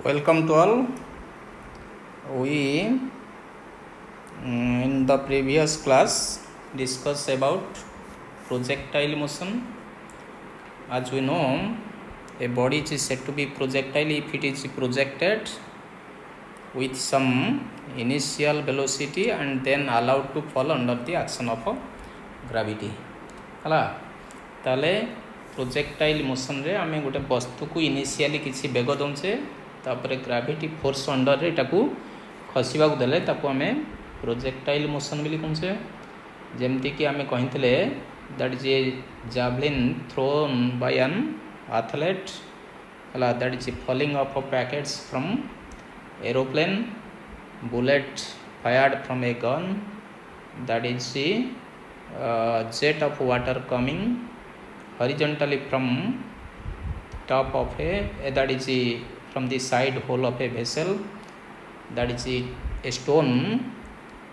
Welcome to all. We in the previous class discussed about projectile motion. As we know, a body is said to be projectile if it is projected with some initial velocity and then allowed to fall under the action of gravity. ହେଲା ତାହେଲେ projectile ମୋସନ୍ରେ ଆମେ ଗୋଟେ ବସ୍ତୁକୁ initially କିଛି ବେଗ ଦେଉଛେ ତାପରେ gravity force ଅଣ୍ଡରରେ ଏଟାକୁ ଖସିବାକୁ ଦେଲେ ତାକୁ ଆମେ ପ୍ରୋଜେକ୍ଟାଇଲ୍ ମୋସନ୍ ବୋଲି କହୁଛେ। ଯେମିତିକି ଆମେ କହିଥିଲେ that is a javelin thrown Bai ଆନ୍ ଆଥଲେଟ୍, ହେଲା that is falling of packets from aeroplane, bullet fired from a gun, that is jet of water coming horizontally from top of that is from the side hole of a vessel, that is a stone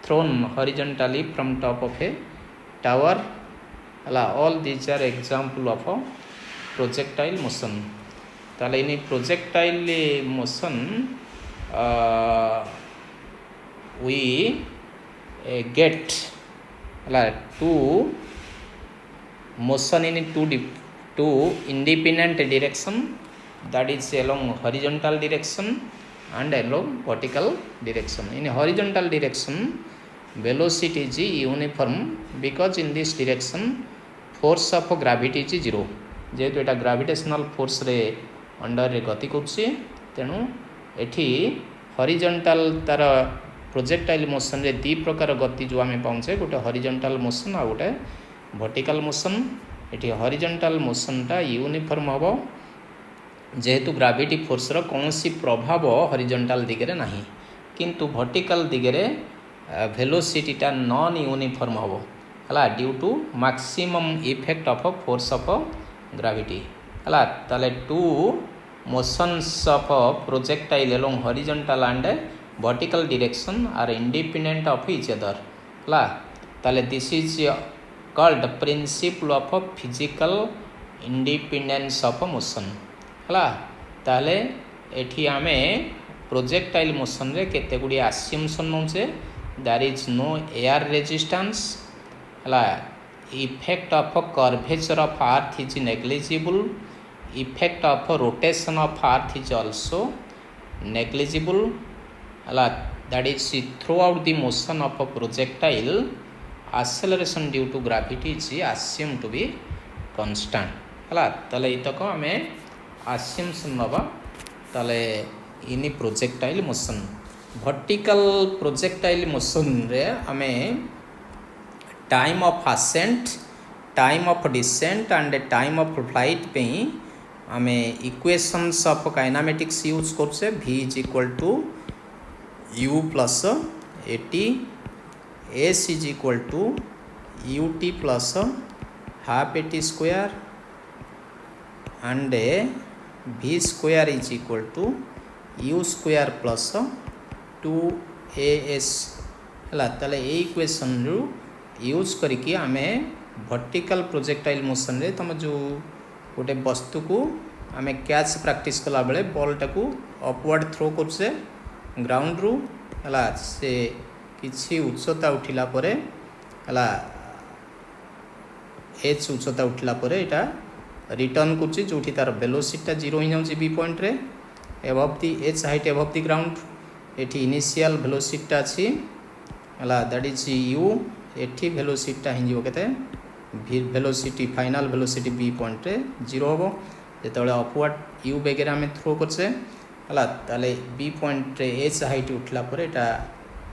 thrown horizontally from top of a tower. All these are example of a projectile motion. ताले इन projectile motion we get two motion in two independent direction, that is along horizontal direction and along vertical direction. In horizontal direction velocity is uniform because in this direction force of gravity is zero. जेहेतु एटा gravitational force रे under रे गति करछि तेणु एठी horizontal तार projectile motion रे दी प्रकार गति जो आमे पाउछे, गोटे हॉरिजॉन्टल मोशन आ गोटे वर्टिकल मोशन। एठी हॉरिजॉन्टल मोशन टा यूनिफॉर्म हबो जेहेतु ग्रेविटी फोर्स रो कोनोसी प्रभाव हॉरिजॉन्टल दिगरे नाही, किंतु वर्टिकल दिगरे वेलोसिटी टा नॉन यूनिफॉर्म हबो हला due to maximum effect of force of gravity. हला ताले two motions of projectile along horizontal and vertical direction are independent of each other. This is called principle of physical independence of motion. ताले एठी आमे projectile motion रे केते गुडी assumption नउचे, there is no air resistance, effect of curvature of earth is negligible, effect of rotation of earth is also negligible, that is throughout the motion of a projectile acceleration due to gravity is assumed to be constant. ताले इतक आमे assumption नबा ताले इनी projectile motion। vertical projectile motion रे आमे time of ascent, time of descent and time of flight पे आमे इक्वेशंस ऑफ काइनेमेटिक्स यूज करछे। v is equal to u plus at, s is equal to ut plus half at square and v square is equal to u square plus 2as। हला ताले ए equation रु use करके आमे vertical projectile motion रे तम जो गोटे वस्तु को आमे कैच प्रैक्टिस कला बेले बॉल टाकू अपवर्ड थ्रो करछे ग्राउंड रु, हला से किछि उच्चता उठिला परे, हला h उच्चता उठिला परे एटा रिटर्न करछि जोठी तार वेलोसिटी 0 हो जाउछि बी पॉइंट रे above the h height above the ground. एठी इनिशियल वेलोसिटी अछि, हला दैट इज u, एठी वेलोसिटी हिंजियो केते velocity final velocity B point रे 0 होबो जेतबेले अपवर्ड u बेगेर आमे थ्रो करछे, हला ताले बी पॉइंट रे h हाइट उठला परे एटा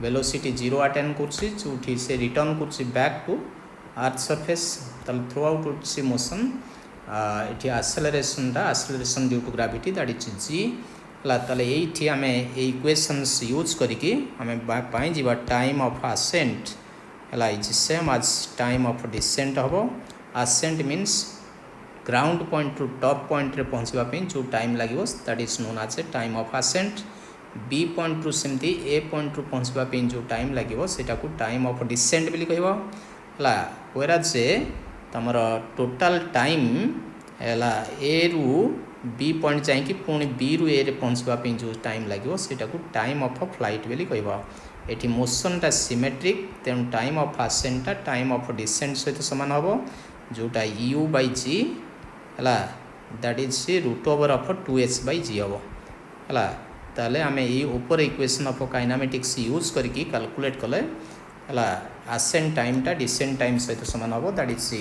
वेलोसिटी 0 अटेन करछि जोठी से रिटर्न करछि बैक टू अर्थ सरफेस। ताले थ्रू आउट उछि मोशन एठी acceleration due to gravity that is g। हला ताले एठी आमे ए इक्वेशंस यूज करिकि आमे पाई जिबा टाइम ऑफ असेंट हला is same as time of descent हबो। Ascent means ground point to top point रे पहुंचबा पे जो टाइम लागिवो that is known as time of ascent. B point to सेमती ए पॉइंट टू पहुंचबा पे जो टाइम लागिवो सेटा को टाइम ऑफ डिसेंट बोली कहबो। हला व्हेयर जे तमरो टोटल टाइम हला ए रु बी पॉइंट जाकि पुणी बी रु ए रे पहुँचवाई जो टाइम लगे सेटा को टाइम ऑफ फ्लाइट बोली कहबा। एटी मोशनटा सिमेट्रिक तेणु टाइम ऑफ आसेंटा टाइम ऑफ डिसेंट सहित सामान हम जोटा यू बाई जी है that is root over of 2h by g hmm है ताले आम ऊपर इक्वेशन ऑफ काइनेमेटिक्स यूज करके कैलकुलेट कले है आसेंट टाइमटा डिसेंट टाइम सहित सामान hmm that is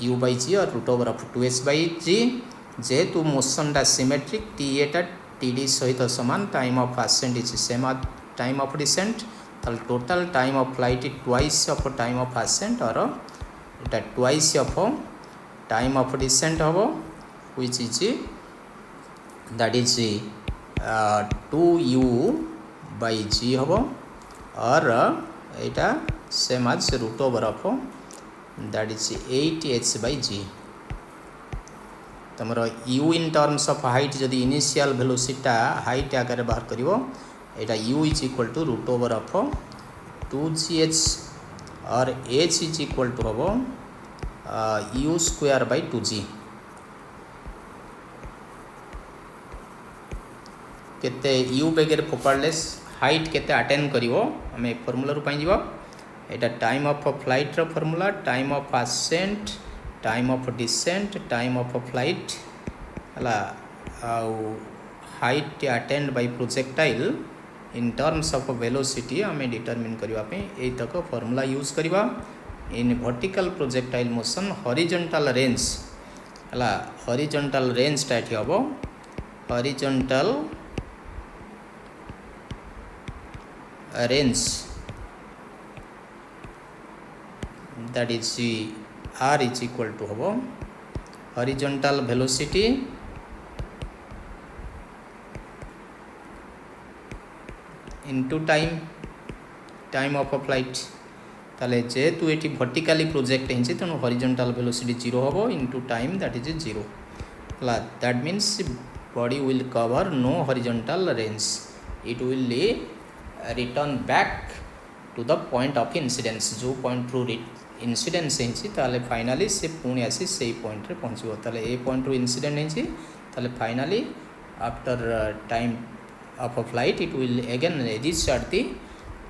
u by g और root over of 2h by g. जेहेतु मोशनटा सिमेट्रिक टी एटा टी डी सहित सामान time of ascent is same time of descent ताल total time of flight twice of time of ascent और इटा twice of time of descent hmm which is that is 2u by g hmm और इटा same as root over of that is 8h by g. तुम u in terms of height जदि initial velocity height आकार बाहर करिवो एटा u is equal to root over of 2gh और h is equal to hmm u square by 2g केते u बेगर फोपाड़ले हाइट केते अटेन करिवो आमे फॉर्मूला रु पाई जीवा। एटा टाइम ऑफ फ्लाइट रो formula time of ascent time of descent time of flight है height attained by projectile in terms of velocity आम डिटरमिन करने तक फॉर्मूला यूज करवा। In vertical projectile motion horizontal range है हॉरिजॉन्टल रेंज टाइट hmm horizontal range that is r is equal to हम horizontal velocity into time of a flight ताले जेहेतु ये वर्टिकली प्रोजेक्ट होती तेणु हॉरिजॉन्टल वेलोसिटी 0 हम इंटू टाइम दैट इज 0 है that means body will cover no horizontal range it will return back to the point of incidence जो point रू incidence होती फाइनाली से पुणी आसी से पॉइंट रे पहुँचो ताले ए पॉइंट रू इनसीडेंट होती finally after time of a flight it will again reach at the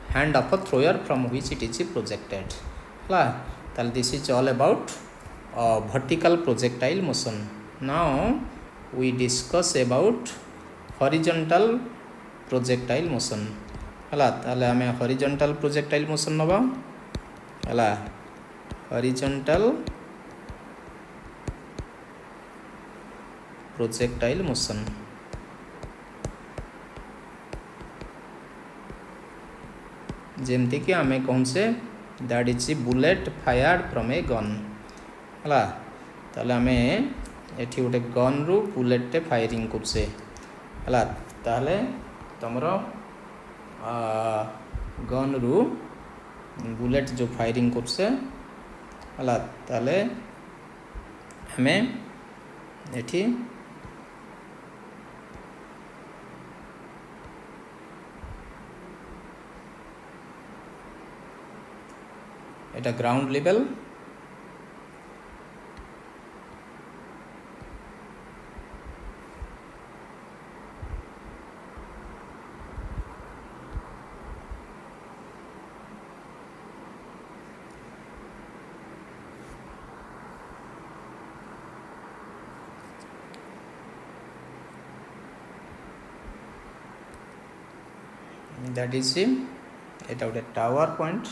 hand of a thrower from which it is projected है this is all about vertical projectile motion. Now we discuss about horizontal projectile motion है आम horizontal projectile motion नवा है horizontal projectile motion जेमती कि आम कौन say that is bullet fired from a gun है ताले आम एठी गोटे गन रु बुलेट फायरिंग करछे है ताले तुमर गन रु बुलेट जो फायरिंग करछे है ताले हमें एठी एटा ग्राउंड लेवल दैट इज एटा गोटे टावर पॉइंट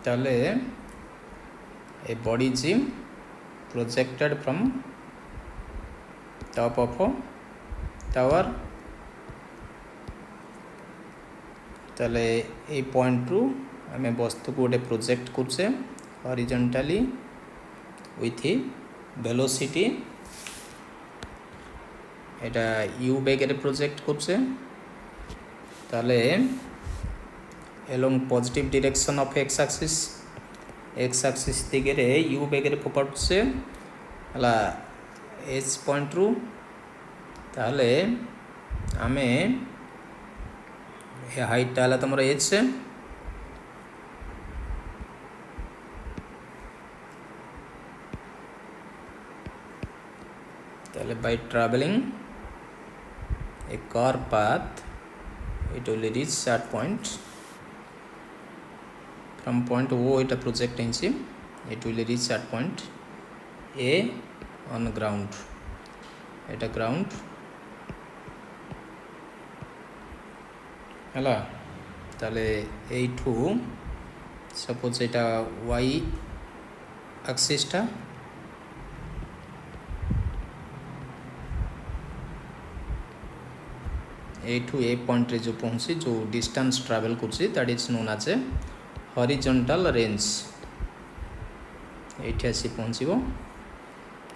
ताले a body is projected from top of a tower ताले ए पॉइंट रु आम वस्तु को गोटे प्रोजेक्ट करछे हॉरिजॉन्टली with velocity এটা u বেগেরে প্রজেক্ট করছে তাহলে along positive direction of x axis দিগেরে u বেগেরে ফোপাড়ছে হলা h পয়েন্ট রু তাহলে ଆମେ ଏ ହାଇଟଟା ହେଲା ତମର h তাহলে by traveling a car path it will reach that point from point O এটা project ହେଇଛି it will reach that point A on ground এটা ground ହେଲା তাহলে এইঠু suppose এটা y axis টা এইঠু ए पॉइंट रे जो पहुंची जो डिस्टेंस ट्रैवल करछि that is known as a horizontal range एठी आसी पहुंचीबो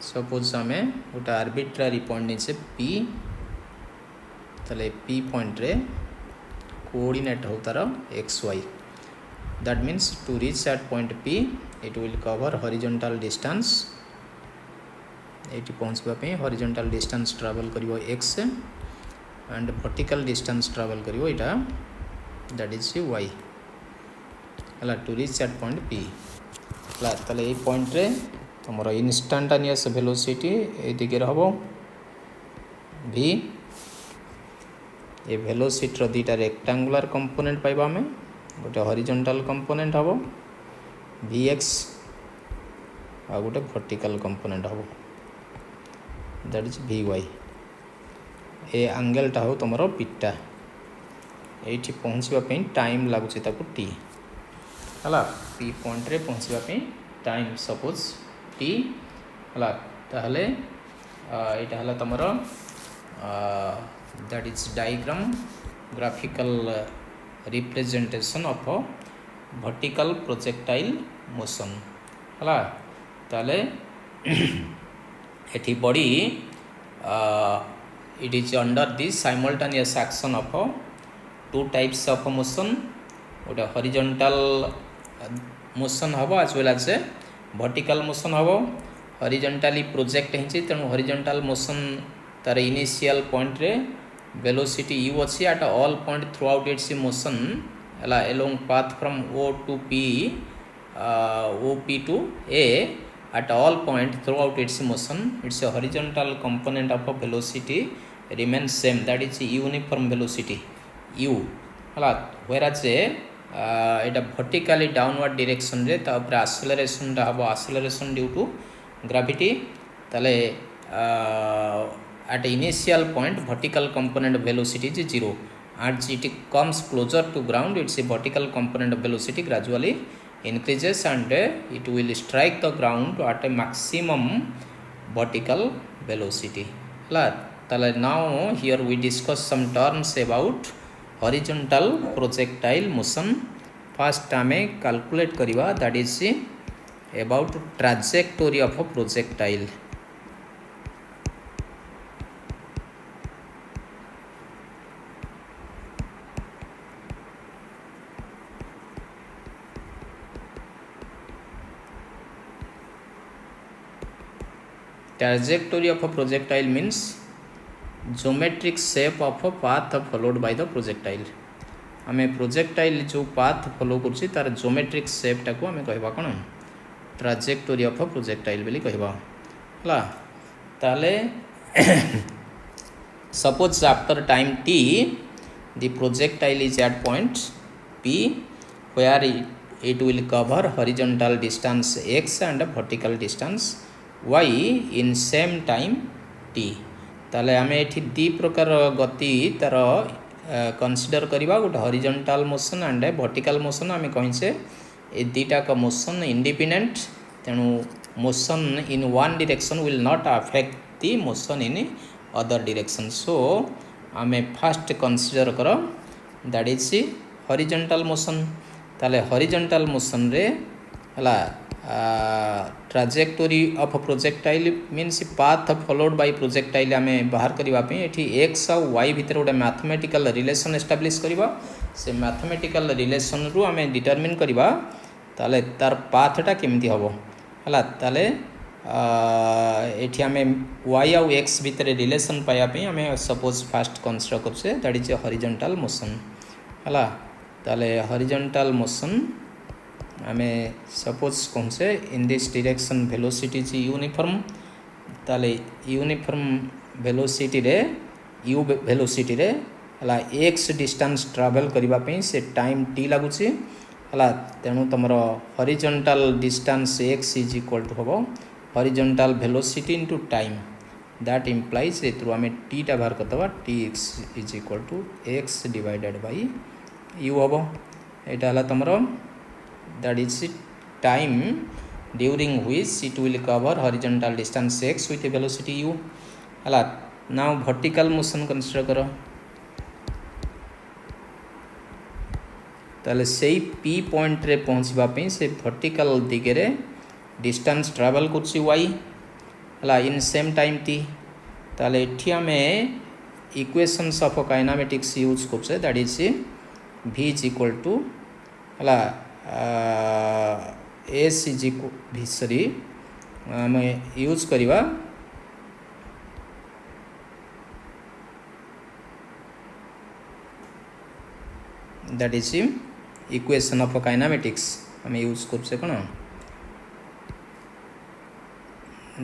सपोज हमें गोटे आर्बिट्रारी पॉइंट नीचे p तले p पॉइंट रे कोऑर्डिनेट हो तार xy that means to reach that point p it will cover horizontal distance एठी पहुंचबा पे हॉरिजॉन्टल डिस्टेंस ट्रैवल करिवो x and vertical distance travel करिवो इटा that is y हला to reach that point p हला तले ए पॉइंट रे तमरो इंस्टेंटेनियस वेलोसिटी ए दिगे रहबो v ए वेलोसिटी रो दीटा रेक्टेंगुलर कंपोनेंट पाइबा हमें गोटे हॉरिजॉन्टल कंपोनेंट हबो vx आ गोटे वर्टिकल कंपोनेंट हबो that is vy ए एंगलटा हो तुम पिटा ये पहुँचापी टाइम लगुच टी है पी पॉइंट रे पहुँचापी टाइम सपोज टी है ताहले यहाँ है तुम that is diagram graphical representation of vertical projectile motion है ताहले एठी body it is under the simultaneous action of two types of motion गोटे horizontal motion हबो as well as vertical motion हबो horizontally project ହେଇଛି ତେଣୁ horizontal motion तार initial point रे velocity u अछि at all point throughout its motion हला along path from o to p op to a at all point throughout its motion its a horizontal component of a velocity remains same that is uniform velocity u हला whereas एटा vertically downward direction रे ता ऊपर acceleration रा हबो acceleration due to gravity तले at initial point vertical component of velocity is 0 as it comes closer to ground its a vertical component of velocity gradually increases and it will strike the ground at a maximum vertical velocity now here we discuss some terms about horizontal projectile motion first ame calculate kariba that is about trajectory of a projectile trajectory of a projectile means geometric shape of a path followed by the projectile आमे projectile जो path follow करछि तार geometric shape टाको आमे कहबा कोन trajectory of a projectile बोली कहबा हला ताले suppose after time t the projectile is at point p where it will cover horizontal distance x and vertical distance y in same time t ताले आमे एठी दी प्रकार गति तार कंसीडर करिबा गोटे horizontal motion and vertical motion आमे कहिसे ए दीटा का मोशन इंडिपेंडेंट तेनु motion in one direction will not affect the motion in other direction so आमे फर्स्ट कंसीडर करो दैट इज हॉरिजॉन्टल मोशन ताले हॉरिजॉन्टल मोशन रे हला trajectory of projectile means path followed by projectile आम बाहर करने ये एक्स आउ वाई भितर गोटे मैथमेटिकल रिलेशन एस्टाब्लीश करवा से मैथमेटिकल रिलेशन रु आम डिटरमिन करवा ताले तार पाथटा केमती हम है ताले एठी आम वाई आउ एक्स भितर रिलेशन पाइबापी आम सपोज फास्ट कंसिडर करछे that is a horizontal motion है ताले हॉरिजॉन्टल मोशन आम सपोज कौन से in this direction velocity is uniform ताले यूनिफॉर्म वेलोसिटी रे यू वेलोसिटी रे हला एक्स डिस्टेंस ट्रैवल करबा पे से टाइम टी लगुच है तेणु तुम horizontal distance x is equal to um horizontal velocity into time that implies एथरू आम टी टा बाहर करदे t x is equal to x divided by u um यहाँ है तुम that is time during which it will cover horizontal distance x with a velocity u है now vertical motion consider करो ताले से p पॉइंट रे पहुँचवा पे से vertical दिगरे distance travel करछि y है in same time t ताले एठी आमे equations of kinematics use करछे that is v is equal to है एस इज इक्वल सॉरी आम यूज करवा that is equation of kinematics आम यूज करछे कोन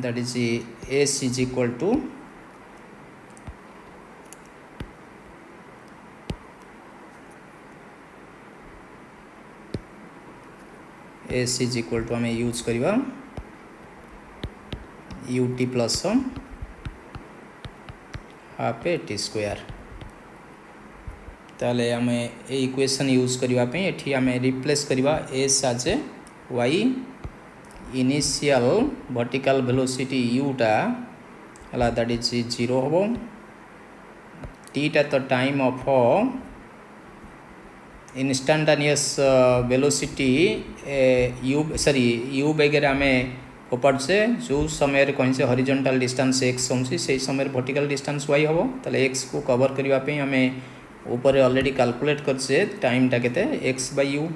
that is s is equal to s is equal to आम use करवा u t plus half a t square ताले आम इक्वेशन यूज करने ये आम रिप्लेस करवा s as a y initial vertical velocity यूटा है दैट इज 0 हम टीटा तो time of instantaneous velocity u sorry u बेगे आम फोपाड़े जो समय कहीं से हॉरिजॉन्टल डिस्टेंस एक्स होची से समय वर्टिकल डिस्टेंस वाई हम ताले एक्स को कवर करने आम ऊपर ऑलरेडी कैलकुलेट करछे टाइमटा केते एक्स बाय यू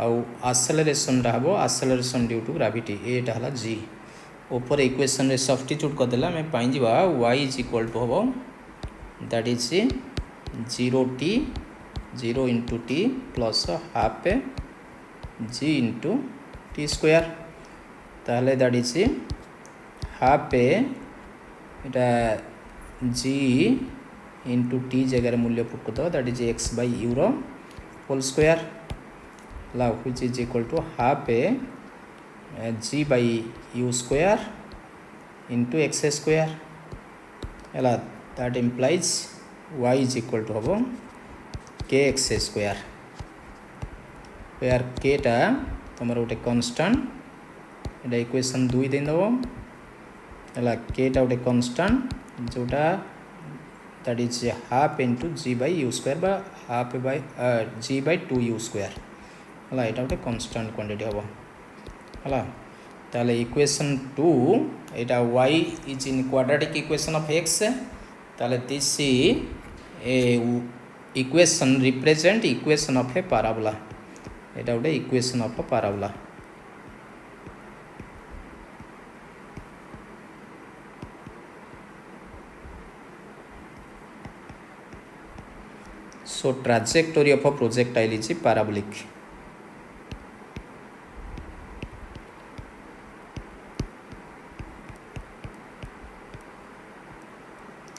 आउ आसेलरेशनटा हम आसेलरेशन ड्यू टू ग्रेविटी एटा हला जी ऊपर इक्वेशन रे सब्स्टिट्यूट करदेला आम पाई y is equal to um that is 0t 0 into t plus half a g into t square ताहले दैट इज हाफ ए इटा जी इंटू टी जगह मूल्य पुट कर that is x by u रो whole square ला which is equal to half a g by u square into x square है that implies y is equal to um k x square where केटा तुम गोटे constant एटा equation 2 देदेव है केटा गोटे constant जोटा that is half into g by u square बा half by g by 2 u square है यहाँ गोटे कन्स्टांट क्वांटिटी हम है ताले इक्वेशन 2 एटा y is in quadratic equation of x ताले this equation represent equation of a parabola एटा गोटे equation of parabola so trajectory of projectile is parabolic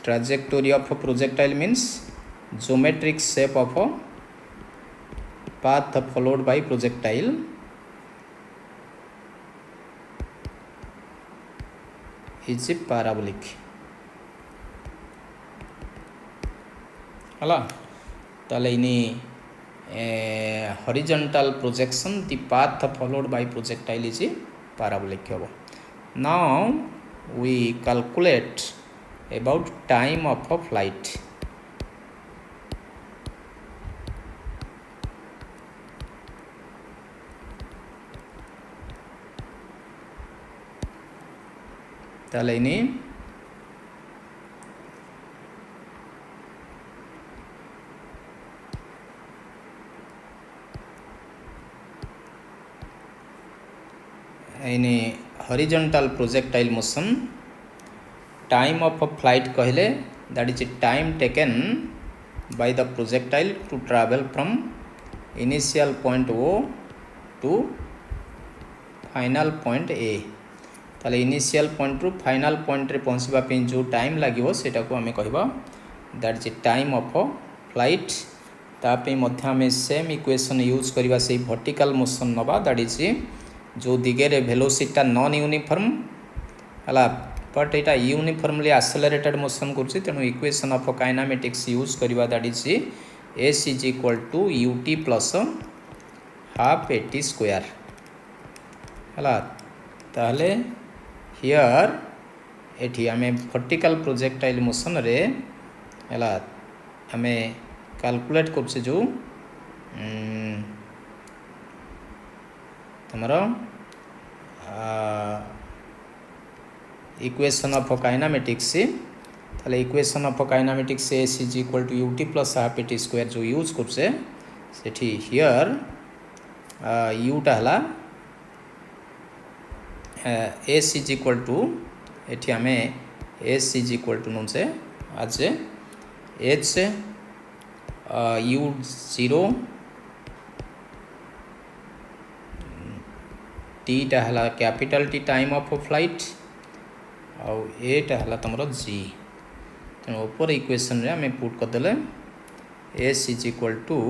trajectory of a projectile means geometric shape of a path followed by projectile is parabolic हला ताले इनी horizontal projection the path followed by projectile is parabolic होबो now we calculate about time of a flight ताले इनी horizontal projectile motion time of flight कहले that is time taken by the projectile to travel from initial point O to final point A ताले initial point रु final point रे पहुँचवा पे जो time लगे सेटा को आम कहबा that is time of flight तापे मध्य आम सेम इक्वेशन यूज करवा से वर्टिकल मोशन नवा दैट इज जो दिगरे वेलोसिटी नॉन यूनिफॉर्म हला बट यहाँ यूनिफॉर्मली एक्सेलरेटेड मोशन करुच्ची तेणु इक्वेशन ऑफ काइनेमेटिक्स यूज करवा that is s is equal to ut plus half eighty square हला ताहले हियर एठी आमे वर्टिकल प्रोजेक्टाइल मोशन रे हला आमे कैलकुलेट करछे जो तमरो इक्वेशन ऑफ काइनेमेटिक्स ताले equation of kinematics s is equal to ut plus half eighty square जो यूज करछे सेठी हियर यूटा हला एस इज इक्वल टू एठी आमे एस इज इक्वल टू नोचे आज एच यू जीरो टी टा हला capital T time of flight आउ एटा हला तमरो जी तेणु ऊपर इक्वेशन रे आमे पुट करदेले एस इज इक्वल टू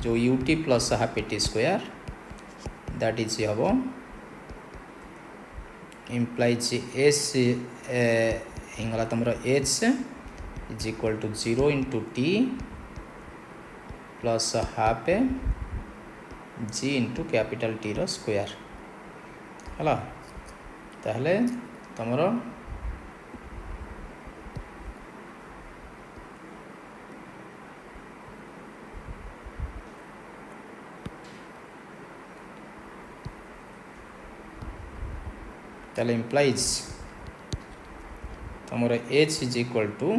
जो u t plus half eighty square that is हबो implies एस हिंगला तमरो h is equal to 0 into t plus half g into capital T रो स्क्वायर हला ताहले तमरो ताले implies तमरो h is equal to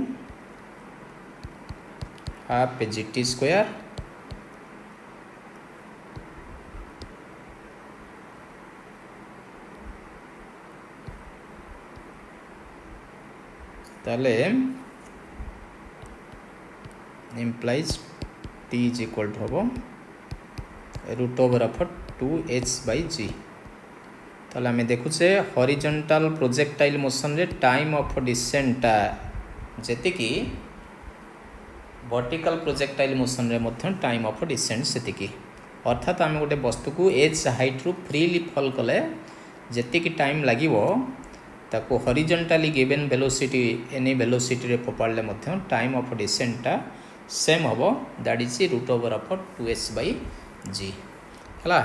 half g t square ताले implies t is equal to हबो root over of 2h by g ताले हमें देखुचे हॉरिजॉन्टल प्रोजेक्टाइल मोशन रे टाइम ऑफ डिसेंट जेते कि वर्टिकल प्रोजेक्टाइल मोशन रे मध्य टाइम ऑफ डिसेंट सेते कि अर्थात आम गोटे वस्तु को एच हाइट रु फ्रीली फॉल कले जेते कि टाइम लागिवो ताको horizontally given velocity any velocity रे फोपाड़ले मध्य टाइम ऑफ डिसेंट सेम हबो that is root over of 2h by g हला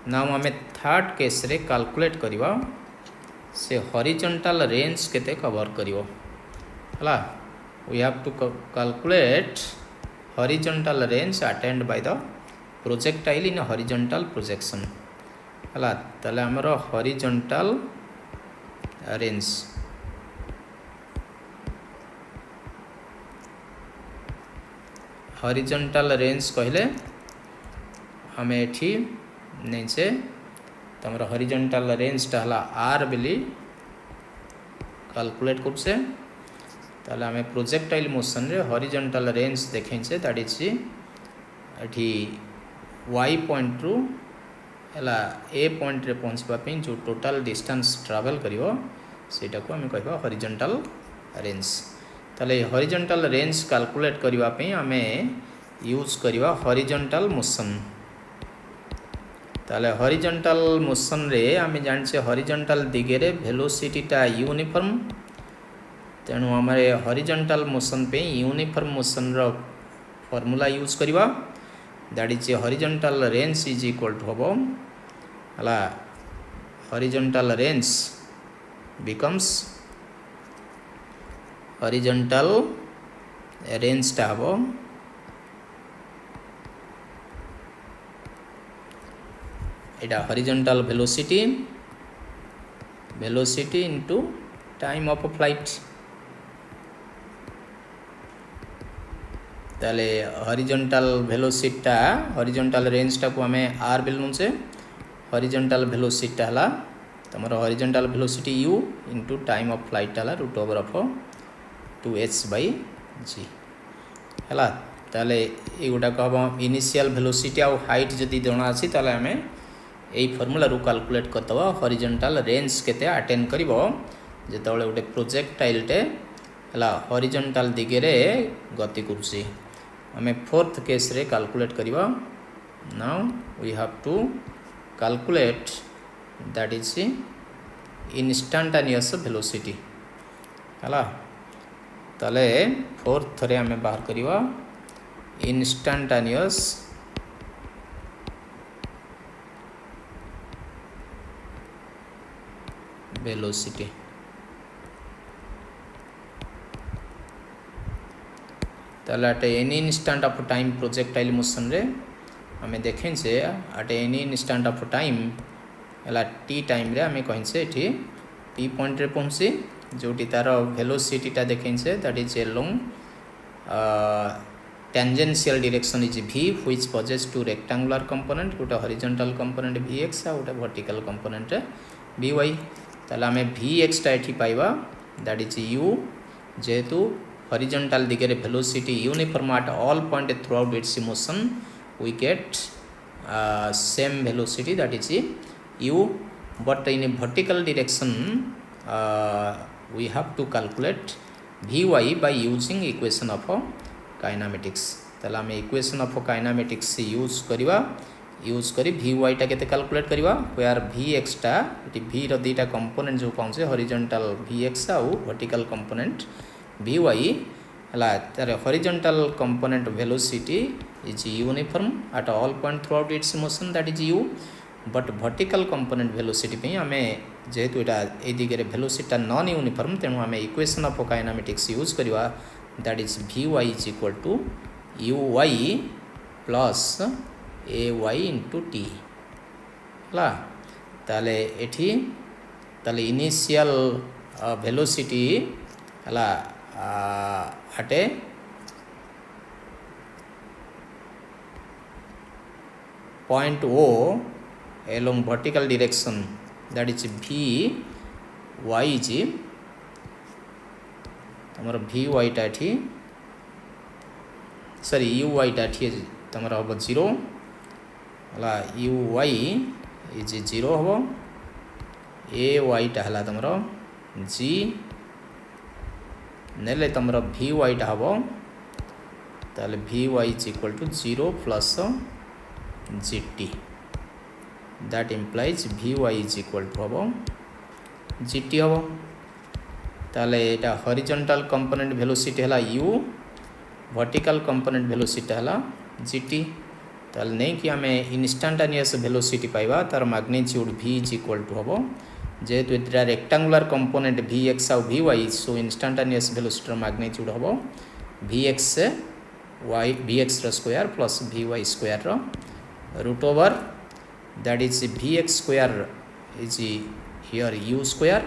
नाउ आमे थर्ड केस रे कैलकुलेट करबा से हॉरिजॉन्टल रेंज केते कवर करिवो हला we have to calculate horizontal range attained by the projectile in horizontal projection हला तले हमरो हॉरिजॉन्टल रेंज हॉरिजॉन्टल रेंज कहले हमें एठी नहीं से तमर हॉरिजॉन्टल रेंज टा हला आर बिली कैलकुलेट करछे ताले हमें प्रोजेक्टाइल मोशन रे हॉरिजॉन्टल रेंज देखें छे दैट इज एठी y पॉइंट रु हला ए पॉइंट रे पहुंचबा पे जो टोटल डिस्टेंस ट्रैवल करिवो सेटा को हमें कहबा हॉरिजॉन्टल रेंज ताले हॉरिजॉन्टल रेंज कैलकुलेट करबा पे हमें यूज करबा हॉरिजॉन्टल मोशन ताले हॉरिजॉन्टल मोशन रे आमे जानछे हॉरिजॉन्टल दिगेरे वेलोसिटी टा यूनिफॉर्म तेणु हमारे हॉरिजॉन्टल मोशन पे यूनिफॉर्म मोशन रो फार्मूला यूज करबा that is horizontal range is equal to हबो हला horizontal range becomes horizontal range टा हबो एटा horizontal velocity into time of flight ताले हॉरिजॉन्टल वेलोसिटी हॉरिजॉन्टल रेंज टाको आम आर बेल नुचे हॉरिजॉन्टल वेलोसिटी हला तमरो horizontal velocity u into time of flight हला रूट ओवर ऑफ 2h/g हला ताले ए गुडा हम इनिशियल वेलोसिटी आ हाइट जदि जना अछि ताले आम यही फॉर्मूला रू कैलकुलेट करदबा हॉरिजॉन्टल रेंज केते अटेन करिवो जेतबेले गोटे प्रोजेक्टाइल टे हला हॉरिजॉन्टल दिगे रे गति करूसी आम फोर्थ केस रे कैलकुलेट करिवो now we have to calculate that is instantaneous velocity हला ताले फोर्थ रे आम बाहर करिवो इंस्टैंटेनियस वेलोसिटी ताले at any instant of time projectile motion रे हमें देखें से at any instant of time हला टी टाइम रे हमें कहें से एठी पी पॉइंट रे पहुंची जोटी तार वेलोसिटी टा देखें say that is along tangential direction is v which possess two rectangular component गोटे हॉरिजॉन्टल कंपोनेंट vx आ गोटे वर्टिकल कंपोनेंट vy ताले आम vx टा एठी पाइबा दैट इज u जेहेतु हॉरिजॉन्टल दिगे रे velocity uniform at all point through out its motion we get same velocity that is u but in a vertical direction we have to calculate vy by using equation of kinematics ताले आम equation of kinematics use करिवा use करी vy टा केते calculate करिवा where vx टा इति v रो दीटा component जो पाउछे horizontal vx आ vertical component vy हला तार horizontal component velocity is uniform at all point through out its motion that is u but vertical component velocity पे आम जेहेतु एटा ए दिगे रे वेलोसिटी नॉन यूनिफॉर्म तेणु आम इक्वेशन ऑफ काइनामेटिक्स यूज करिवा that is vy is equal to uy plus ay into t हला ताले एठी ताले इनिशियल वेलोसिटी हला आटे point o along vertical direction that is vy is तमर vy टा एठी सॉरी uy टा एठी तमर हम 0 हला uy इज 0 हम ay टा हला तमर g नेले तमर vy टा हम ताले vy is equal to 0 plus gt that implies vy is equal to हम gt हम ताले एटा हॉरिजॉन्टल कंपोनेंट वेलोसिटी हला u वर्टिकल कंपोनेंट वेलोसिटी हला gt ताले नहीं कि आम इंस्टैंटेनियस वेलोसिटी पाइबा तार magnitude v is equal to हम जेहेतु एटा रेक्टेंगुलर कंपोनेंट vx आ vy so instantaneous velocity magnitude हम vx y vx रो स्क्वायर प्लस vy स्क्वायर रो root over that is vx square is here u square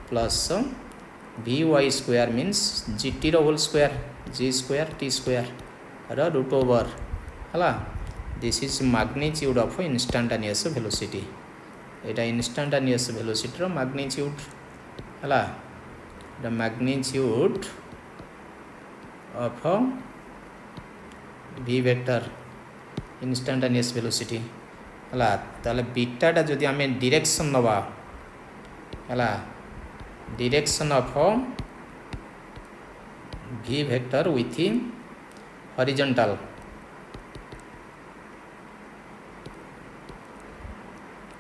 plus vy square means gt ro whole square g square t square ro root over hala this is magnitude of instantaneous velocity eta instantaneous velocity ro magnitude hala the magnitude of v vector instantaneous velocity हला ताले beta टा जदि आम direction नवा हला direction of v vector with horizontal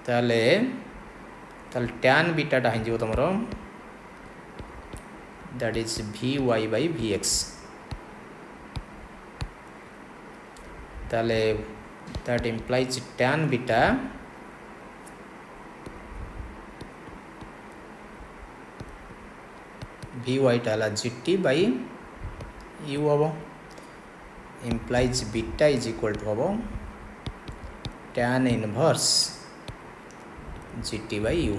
ताले ताले tan beta टा हिंजिबो तमरो that is vy by vx ताले that implies tan beta vy टाला gt by u हम implies beta is equal to हम tan inverse gt by u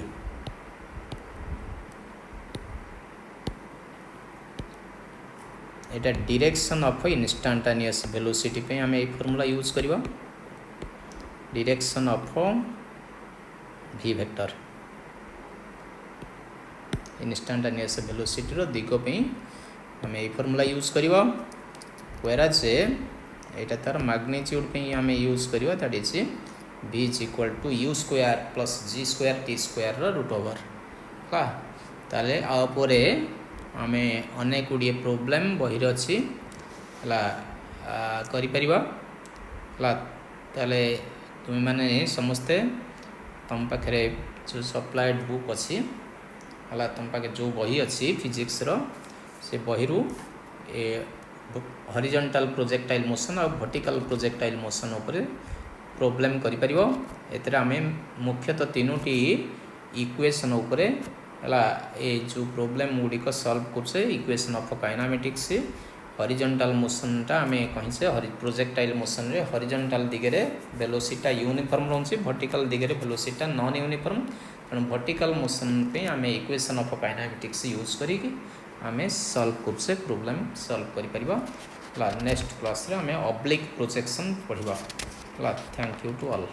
एटा डायरेक्शन ऑफ इंस्टांटेनियस वेलोसिटी पे हमें ये फॉर्मूला यूज करबा direction of v vector instantaneous velocity रो दिग पे हमें ये फॉर्मूला यूज करबा व्हेराज एटा तार मैग्नीट्यूड पे हमें यूज करबा that is v is equal to u square plus g square t square रो रूट ओवर का ताले आ परे आमे अनेक गुड़िए प्रोब्लेम बहिर अच्छी है ताले तुम्हें माने समस्ते तुम पाखे जो सप्लाइड बुक अच्छी है तुम पाखे जो बही अच्छी फिजिक्स रो से बही हॉरिजॉन्टल प्रोजेक्टाइल मोशन और वर्टिकल प्रोजेक्टाइल मोशन उपरे प्रोब्लेम करि परिबो एतरे आमे मुख्यतः तीनोटी इक्वेशन उपरे है ये जो प्रोब्लेम गुड़िक सॉल्व करसे इक्वेशन ऑफ काइनेमेटिक्स से हॉरिजॉन्टल मोशनटा आम कहीं से प्रोजेक्टाइल मोशन रे हॉरिजॉन्टल दिगरे वेलोसिटी यूनिफॉर्म रहउछि वर्टिकल दिगरे वेलोसिटी नॉन यूनिफॉर्म तेणु वर्टिकल मोशन पे आम इक्वेशन ऑफ काइनेमेटिक्स यूज करिके आम सॉल्व करसे प्रोब्लेम सॉल्व करि परिबा नेक्स्ट क्लास रे आम ऑब्लिक प्रोजेक्शन पढ़िबा थैंक यू टू ऑल।